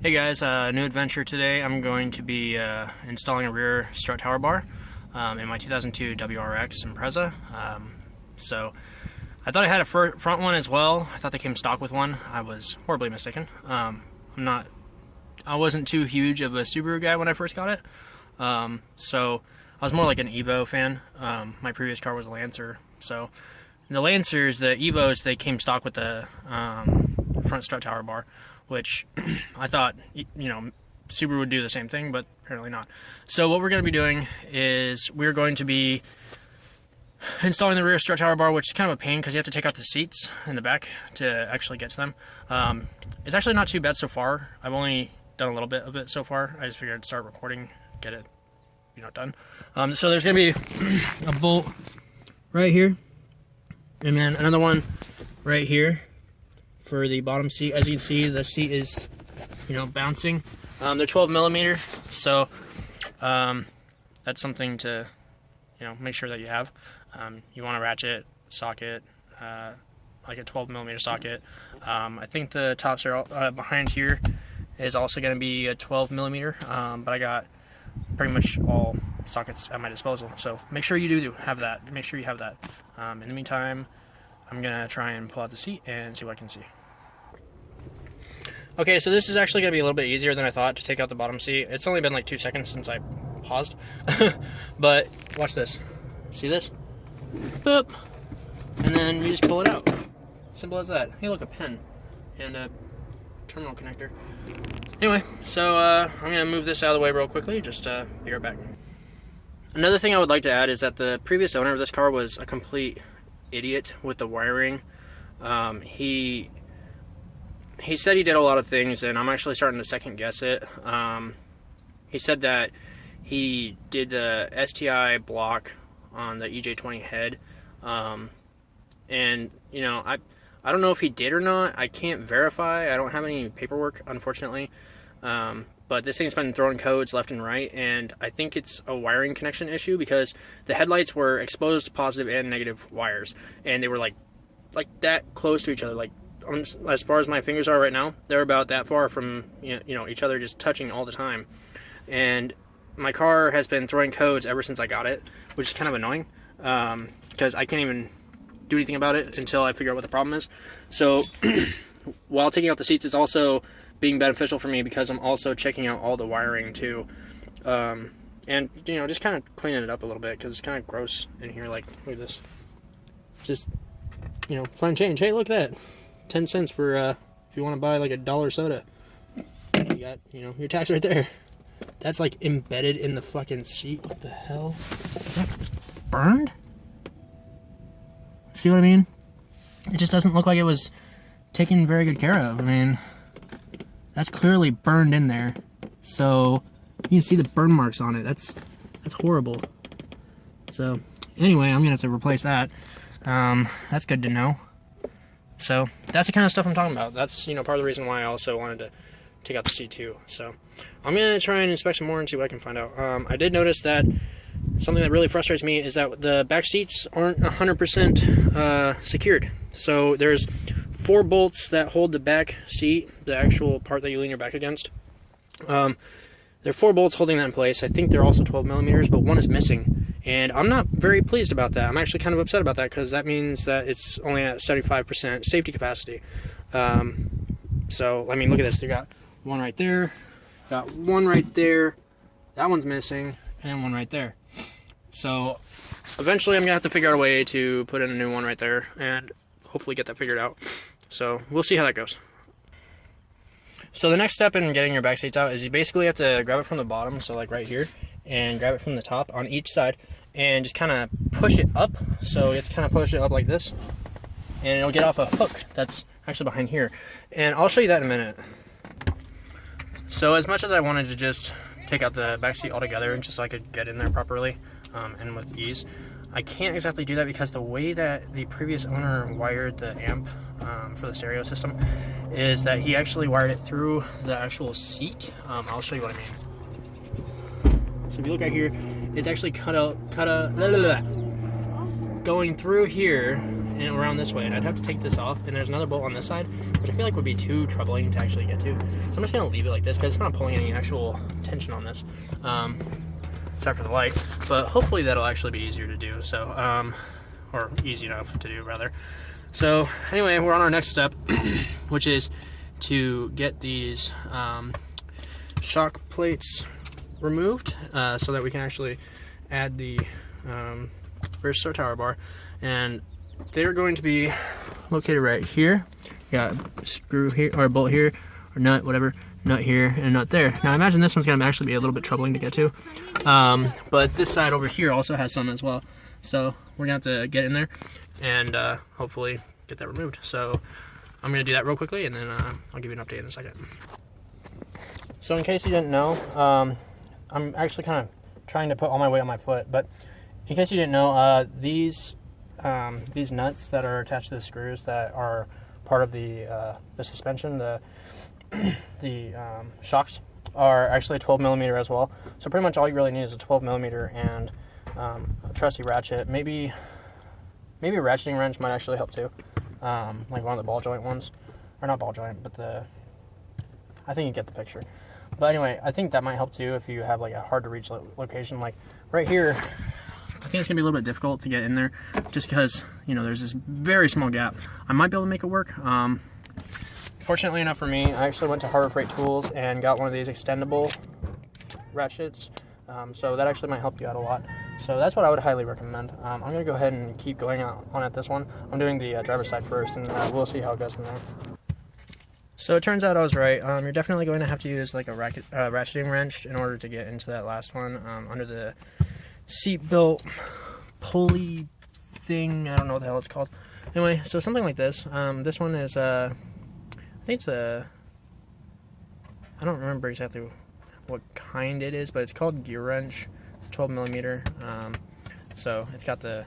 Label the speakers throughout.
Speaker 1: Hey guys, new adventure today. I'm going to be installing a rear strut tower bar in my 2002 WRX Impreza. So I thought I had a front one as well. I thought they came stock with one. I was horribly mistaken. I wasn't too huge of a Subaru guy when I first got it. So I was more like an Evo fan. My previous car was a Lancer. So the Lancers, the Evos, they came stock with the front strut tower bar, which I thought, Subaru would do the same thing, but apparently not. So what we're going to be doing is we're going to be installing the rear strut tower bar, which is kind of a pain because you have to take out the seats in the back to actually get to them. It's actually not too bad so far. I've only done a little bit of it so far. I just figured I'd start recording, get it, done. So there's going to be a bolt right here, and then another one right here for the bottom seat. As you can see, the seat is, bouncing. They're 12 millimeter, so that's something to, make sure that you have. You want a ratchet socket, like a 12 millimeter socket. I think the tops are behind here is also going to be a 12 millimeter, but I got pretty much all sockets at my disposal. So make sure you do have that. Make sure you have that. In the meantime, I'm going to try and pull out the seat and see what I can see. Okay, so this is actually going to be a little bit easier than I thought to take out the bottom seat. It's only been like 2 seconds since I paused. But watch this. See this? Boop! And then you just pull it out. Simple as that. Hey, look, a pen. And a terminal connector. Anyway, so I'm going to move this out of the way real quickly. Just be right back. Another thing I would like to add is that the previous owner of this car was a complete idiot with the wiring. He said he did a lot of things, and I'm actually starting to second guess it. He said that he did the STI block on the EJ20 head, and I don't know if he did or not. I can't verify. I don't have any paperwork, unfortunately. But this thing's been throwing codes left and right, and I think it's a wiring connection issue because the headlights were exposed to positive and negative wires, and they were like that close to each other, like as far as my fingers are right now, they're about that far from each other, just touching all the time. And my car has been throwing codes ever since I got it, which is kind of annoying because I can't even do anything about it until I figure out what the problem is. So while taking out the seats, it's also being beneficial for me because I'm also checking out all the wiring too, and just kind of cleaning it up a little bit because it's kind of gross in here. Like, look at this, just fun change. Hey, look at that. 10 cents for if you want to buy like $1 soda. You got your tax right there. That's like embedded in the fucking seat. What the hell? Is that burned? See what I mean? It just doesn't look like it was taken very good care of. I mean, that's clearly burned in there. So you can see the burn marks on it. That's horrible. So anyway, I'm gonna have to replace that. That's good to know. So that's the kind of stuff I'm talking about. That's part of the reason why I also wanted to take out the seat too. So I'm gonna try and inspect some more and see what I can find out. I did notice that something that really frustrates me is that the back seats aren't 100% secured. So there's 4 bolts that hold the back seat, the actual part that you lean your back against. There are 4 bolts holding that in place. I think they're also 12 millimeters, but one is missing. And I'm not very pleased about that. I'm actually kind of upset about that because that means that it's only at 75% safety capacity. So, I mean, look at this. They got one right there, got one right there, that one's missing, and then one right there. So, eventually I'm going to have to figure out a way to put in a new one right there and hopefully get that figured out. So, we'll see how that goes. So, the next step in getting your back seats out is you basically have to grab it from the bottom, so like right here, and grab it from the top on each side and just kind of push it up. So you have to kind of push it up like this, and it'll get off a hook that's actually behind here, and I'll show you that in a minute. So as much as I wanted to just take out the back seat altogether and just so I could get in there properly and with ease, I can't exactly do that because the way that the previous owner wired the amp for the stereo system is that he actually wired it through the actual seat. I'll show you what I mean. So if you look right here, it's actually going through here and around this way, and I'd have to take this off, and there's another bolt on this side, which I feel like would be too troubling to actually get to. So I'm just going to leave it like this, because it's not pulling any actual tension on this. Sorry for the light, but hopefully that'll actually be easier to do, so, or easy enough to do, rather. So, anyway, we're on our next step, which is to get these shock plates removed, so that we can actually add the rear strut tower bar, and they're going to be located right here. You got a screw here, or a bolt here, or nut, whatever, nut here, and a nut there. Now I imagine this one's going to actually be a little bit troubling to get to, but this side over here also has some as well, so we're going to have to get in there and hopefully get that removed. So I'm going to do that real quickly, and then I'll give you an update in a second. So in case you didn't know, I'm actually kind of trying to put all my weight on my foot, but in case you didn't know, these nuts that are attached to the screws that are part of the suspension, the shocks, are actually 12 millimeter as well. So pretty much all you really need is a 12 millimeter and a trusty ratchet. Maybe a ratcheting wrench might actually help too, like one of the ball joint ones, or not ball joint, but I think you get the picture. But anyway, I think that might help too if you have like a hard to reach location. Like right here, I think it's gonna be a little bit difficult to get in there, just because, you know, there's this very small gap. I might be able to make it work. Fortunately enough for me, I actually went to Harbor Freight Tools and got one of these extendable ratchets. So that actually might help you out a lot. So that's what I would highly recommend. I'm gonna go ahead and keep going on at this one. I'm doing the driver's side first, and we'll see how it goes from there. So it turns out I was right. You're definitely going to have to use like a ratcheting wrench in order to get into that last one, under the seatbelt pulley thing. I don't know what the hell it's called. Anyway, so something like this. This one is, I think it's I don't remember exactly what kind it is, but it's called gear wrench. It's 12 millimeter. So it's got the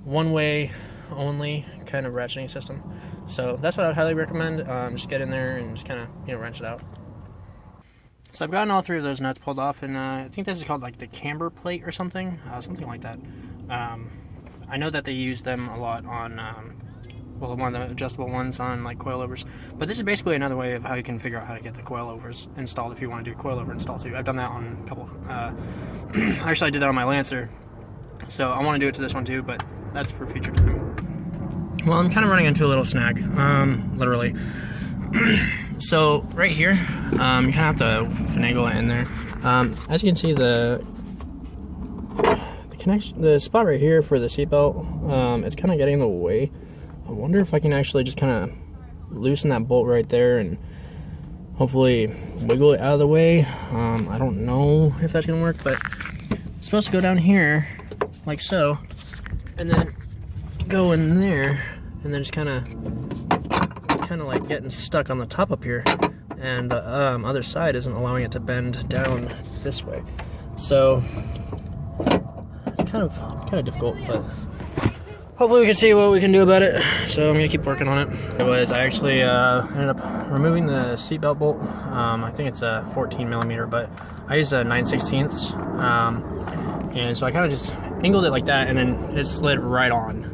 Speaker 1: one-way only kind of ratcheting system. So that's what I would highly recommend. Just get in there and just kind of, you know, wrench it out. So I've gotten all three of those nuts pulled off, and I think this is called like the camber plate or something, something like that. I know that they use them a lot on, well, one of the adjustable ones on like coilovers. But this is basically another way of how you can figure out how to get the coilovers installed if you want to do coilover install too. I've done that on a couple. Actually, I did that on my Lancer, so I want to do it to this one too, but that's for future time. Well, I'm kind of running into a little snag, literally. So right here, you kind of have to finagle it in there. As you can see, the connection, the spot right here for the seatbelt, it's kind of getting in the way. I wonder if I can actually just kind of loosen that bolt right there and hopefully wiggle it out of the way. I don't know if that's gonna work, but it's supposed to go down here like so, and then go in there, and then just kind of like getting stuck on the top up here, and the other side isn't allowing it to bend down this way. So it's kind of difficult, but hopefully we can see what we can do about it. So I'm gonna keep working on it. I actually ended up removing the seatbelt bolt. I think it's a 14 millimeter, but I used a 9/16, and so I kind of just angled it like that, and then it slid right on.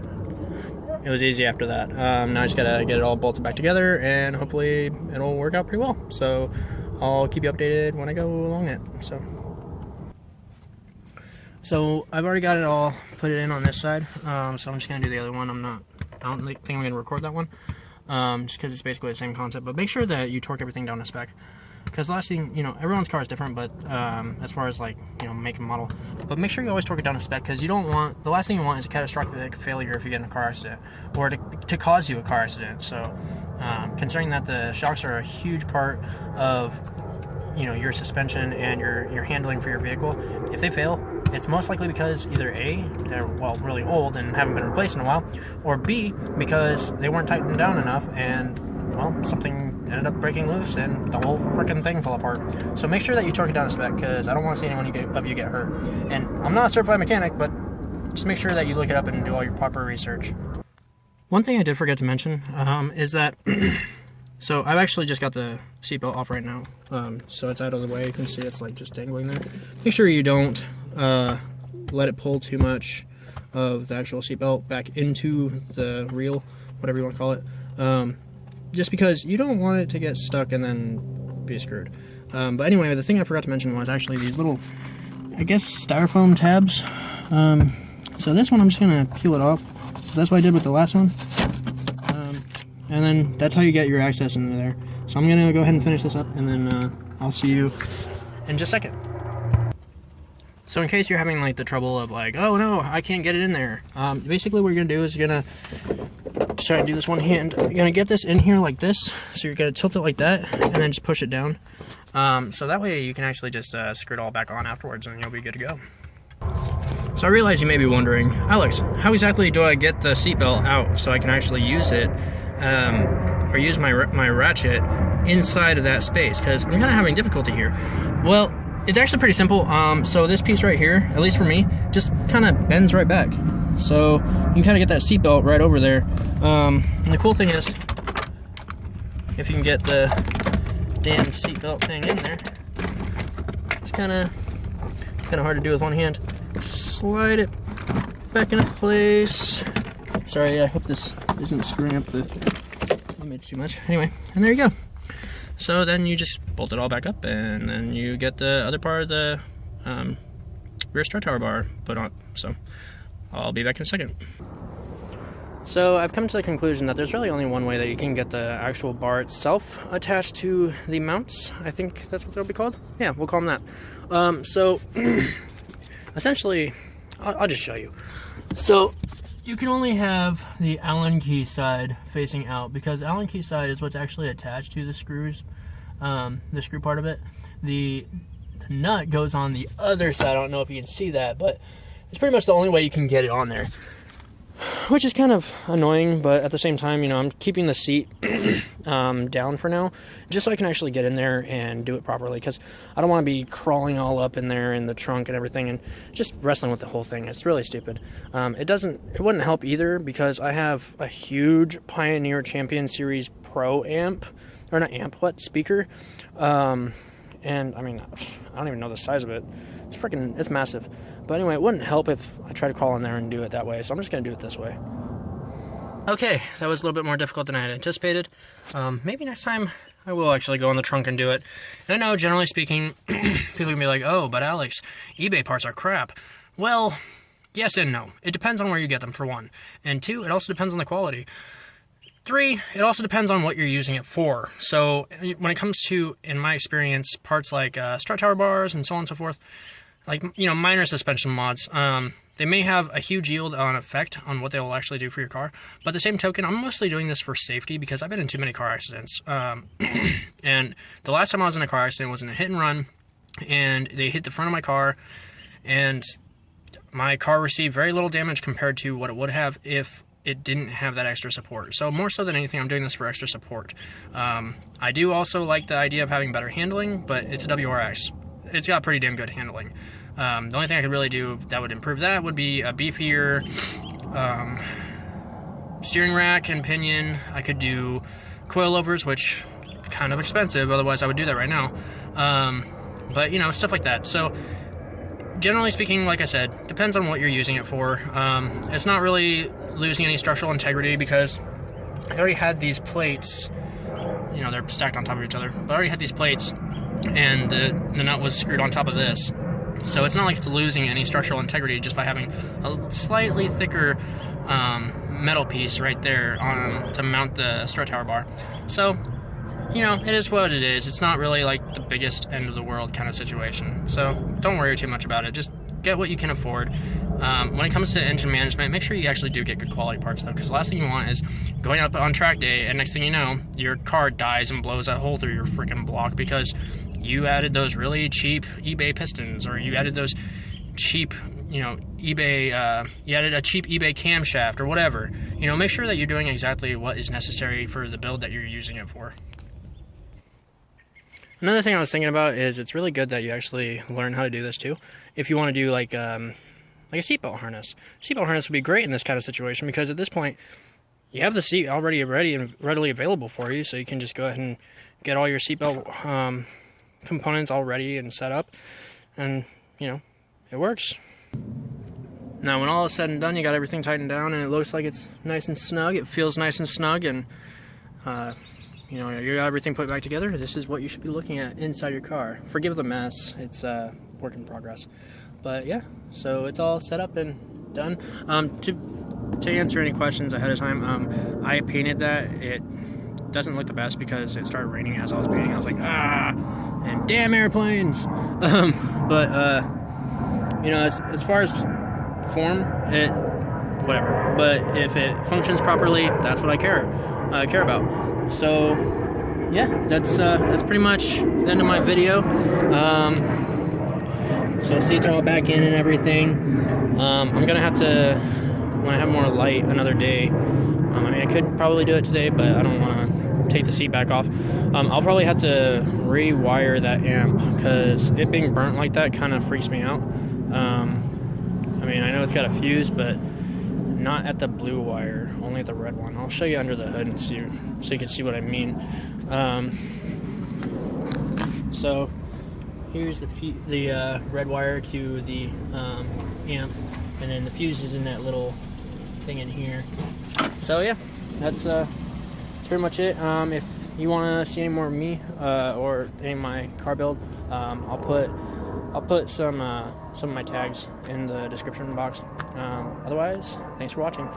Speaker 1: It was easy after that. Now I just gotta get it all bolted back together, and hopefully it'll work out pretty well. So I'll keep you updated when I go along it. So I've already got it all put it in on this side. So I'm just gonna do the other one. I don't think I'm gonna record that one, just because it's basically the same concept. But make sure that you torque everything down to spec. Because the last thing, you know, everyone's car is different, but as far as like, you know, make and model, but make sure you always torque it down to spec, because you don't want, the last thing you want is a catastrophic failure if you get in a car accident, or to cause you a car accident. So considering that the shocks are a huge part of, you know, your suspension and your handling for your vehicle, if they fail, it's most likely because either A, they're, well, really old and haven't been replaced in a while, or B, because they weren't tightened down enough and, well, something ended up breaking loose and the whole freaking thing fell apart. So make sure that you torque it down to spec, because I don't want to see anyone of you get hurt. And I'm not a certified mechanic, but just make sure that you look it up and do all your proper research. One thing I did forget to mention is that so I've actually just got the seatbelt off right now, so it's out of the way. You can see it's like just dangling there. Make sure you don't let it pull too much of the actual seatbelt back into the reel, whatever you want to call it, just because you don't want it to get stuck and then be screwed. But anyway, the thing I forgot to mention was actually these little, I guess, styrofoam tabs. So this one I'm just going to peel it off. That's what I did with the last one. And then that's how you get your access into there. So I'm going to go ahead and finish this up, and then I'll see you in just a second. So in case you're having like the trouble of like, oh no, I can't get it in there. Basically what you're going to do is you're going to try and do this one hand. You're going to get this in here like this. So you're going to tilt it like that, and then just push it down. So that way you can actually just screw it all back on afterwards, and you'll be good to go. So I realize you may be wondering, Alex, how exactly do I get the seatbelt out so I can actually use it, or use my ratchet inside of that space? Because I'm kind of having difficulty here. Well, it's actually pretty simple. So this piece right here, at least for me, just kind of bends right back. So you can kind of get that seatbelt right over there. And the cool thing is, if you can get the damn seatbelt thing in there, it's kind of hard to do with one hand. Slide it back into place. Sorry, I hope this isn't screwing up the image too much. Anyway, and there you go. So then you just bolt it all back up, and then you get the other part of the rear strut tower bar put on. So I'll be back in a second. So I've come to the conclusion that there's really only one way that you can get the actual bar itself attached to the mounts. I think that's what they'll be called. Yeah, we'll call them that. So essentially, I'll just show you. So you can only have the Allen key side facing out, because Allen key side is what's actually attached to the screws, the screw part of it. The nut goes on the other side. I don't know if you can see that, but it's pretty much the only way you can get it on there, which is kind of annoying. But at the same time, you know, I'm keeping the seat down for now, just so I can actually get in there and do it properly, because I don't want to be crawling all up in there in the trunk and everything and just wrestling with the whole thing. It's really stupid. It wouldn't help either, because I have a huge Pioneer Champion Series Pro amp, or not amp, what, speaker, and I mean, I don't even know the size of it. It's massive. But anyway, it wouldn't help if I try to crawl in there and do it that way, so I'm just going to do it this way. Okay, that was a little bit more difficult than I had anticipated. Maybe next time I will actually go in the trunk and do it. And I know, generally speaking, people can be like, oh, but Alex, eBay parts are crap. Well, yes and no. It depends on where you get them, for one. And two, it also depends on the quality. Three, it also depends on what you're using it for. So when it comes to, in my experience, parts like strut tower bars and so on and so forth, like, you know, minor suspension mods, they may have a huge yield on effect on what they will actually do for your car. But the same token, I'm mostly doing this for safety, because I've been in too many car accidents. And the last time I was in a car accident was in a hit and run, and they hit the front of my car, and my car received very little damage compared to what it would have if it didn't have that extra support. So more so than anything, I'm doing this for extra support. I do also like the idea of having better handling, but it's a WRX. It's got pretty damn good handling. The only thing I could really do that would improve that would be a beefier steering rack and pinion. I could do coilovers, which are kind of expensive, otherwise I would do that right now. But, you know, stuff like that. So generally speaking, like I said, depends on what you're using it for. It's not really losing any structural integrity, because I already had these plates, you know, they're stacked on top of each other, but I already had these plates, and the nut was screwed on top of this. So it's not like it's losing any structural integrity just by having a slightly thicker metal piece right there to mount the strut tower bar. So, you know, it is what it is. It's not really like the biggest end of the world kind of situation. So don't worry too much about it. Just get what you can afford. When it comes to engine management, make sure you actually do get good quality parts, though, because the last thing you want is going up on track day, and next thing you know, your car dies and blows a hole through your freaking block because you added those really cheap eBay pistons, or you added those cheap, you know, eBay, you added a cheap eBay camshaft or whatever. You know, make sure that you're doing exactly what is necessary for the build that you're using it for. Another thing I was thinking about is it's really good that you actually learn how to do this too. If you want to do like a seatbelt harness. Seatbelt harness would be great in this kind of situation, because at this point you have the seat already ready and readily available for you, so you can just go ahead and get all your seatbelt components all ready and set up, and you know, it works. Now when all is said and done, you got everything tightened down and it looks like it's nice and snug. It feels nice and snug, and you know, you got everything put back together. This is what you should be looking at inside your car. Forgive the mess, it's work in progress. But yeah, so it's all set up and done. To answer any questions ahead of time, I painted that. It doesn't look the best because it started raining as I was painting. I was like, ah, and damn airplanes. But you know, as far as form, it whatever. But if it functions properly, that's what I care about. So yeah, that's pretty much the end of my video. So seats are all back in and everything. I'm gonna have to, when I have more light, another day. I mean, I could probably do it today, but I don't want to take the seat back off. I'll probably have to rewire that amp because it being burnt like that kind of freaks me out. I mean, I know it's got a fuse, but not at the blue wire, only at the red one. I'll show you under the hood and see, so you can see what I mean. So here's the red wire to the amp, and then the fuse is in that little thing in here. So yeah, that's pretty much it. If you want to see any more of me or any of my car build, I'll put some of my tags in the description box. Otherwise, thanks for watching.